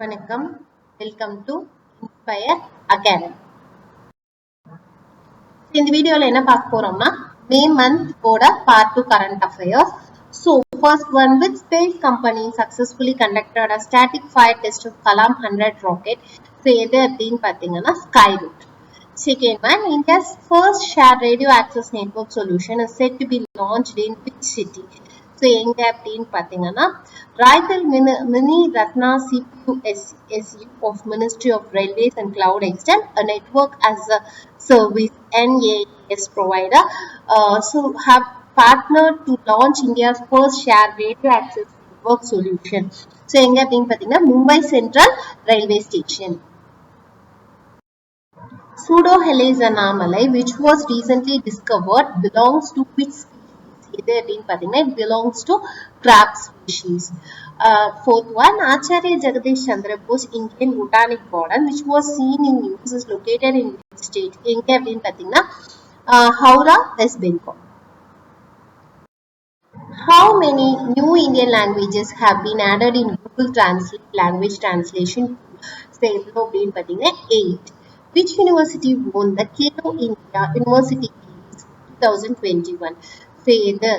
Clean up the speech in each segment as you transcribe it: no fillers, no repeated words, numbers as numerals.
வணக்கம். Welcome to inspire academy. இந்த வீடியோல என்ன பார்க்க போறோம்னா மே மந்த் ஓட part 2 current affairs. So first one, which space company successfully conducted a static fire test of Kalam 100 rocket? So எது அப்படின்னு பாத்தீங்கன்னா Skyroot. Second one, India's first shared radio access network solution is set to be launched in which city? So எங்க அப்படின்னு பாத்தீங்கன்னா Raital Mini Ratna CPU SU of Ministry of Railways and Cloud Extend a network as a service NAS provider. So have partnered to launch India's first shared radio access network solution. So எங்க அப்படின்னு பாத்தீங்கன்னா Mumbai Central Railway Station. Pseudohelase anomaly, which was recently discovered, belongs to which species? It belongs to crab species. Fourth one, Acharya Jagadish Chandra Bose Indian Botanic Garden, which was seen in news, is located in which state? Howrah, West Bengal. How many new Indian languages have been added in Google Translate language translation? Say 8. Which university won the Kelo India University Games 2021? Say the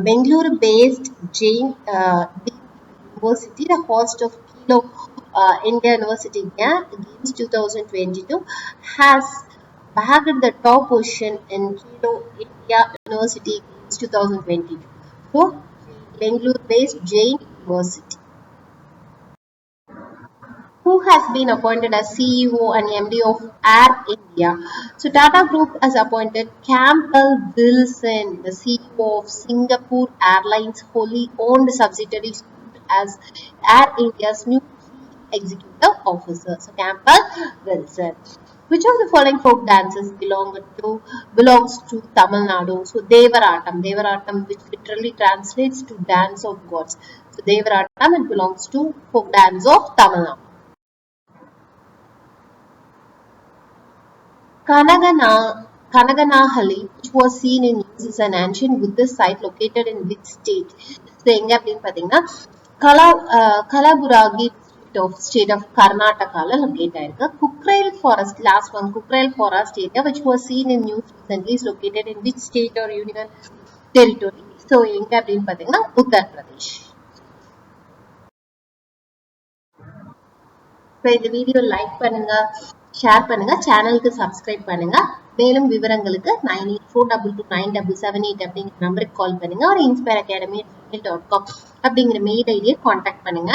Bangalore-based Jain University, the host of Kelo India University Games 2022, has bagged the top position in Kelo India University Games 2022. So, Bangalore-based Jain University. Who has been appointed as CEO and MD of Air India? So Tata Group has appointed Campbell Wilson, the CEO of Singapore Airlines wholly owned subsidiary, as Air India's new Chief Executive Officer. So Campbell Wilson. Which of the following folk dances belongs to Tamil Nadu? So Devaratam, which literally translates to dance of gods. So Devaratam, it belongs to folk dance of Tamil Nadu. Kanaganahali, which was seen in news, is an ancient Buddhist site located in which state? So எங்க அப்படின்னு பாத்தீங்கன்னா Kalaburagi district of state of Karnataka located ஆயிருக்கு. Kukrail forest, last one, Kukrail forest area, which was seen in news recently, is located in which state or union territory? So எங்க அப்படின்னு பாத்தீங்கன்னா Uttar Pradesh. So இந்த video like பண்ணுங்க, share பண்ணுங்க, சேனலுக்கு subscribe பண்ணுங்க. மேலும் விவரங்களுக்கு 9842297778 அப்படிங்கிற நம்பருக்கு கால் பண்ணுங்க. ஒரு inspireacadamii@gmail.com அப்படிங்கிற மெயில் ஐடியை கான்டாக்ட் பண்ணுங்க.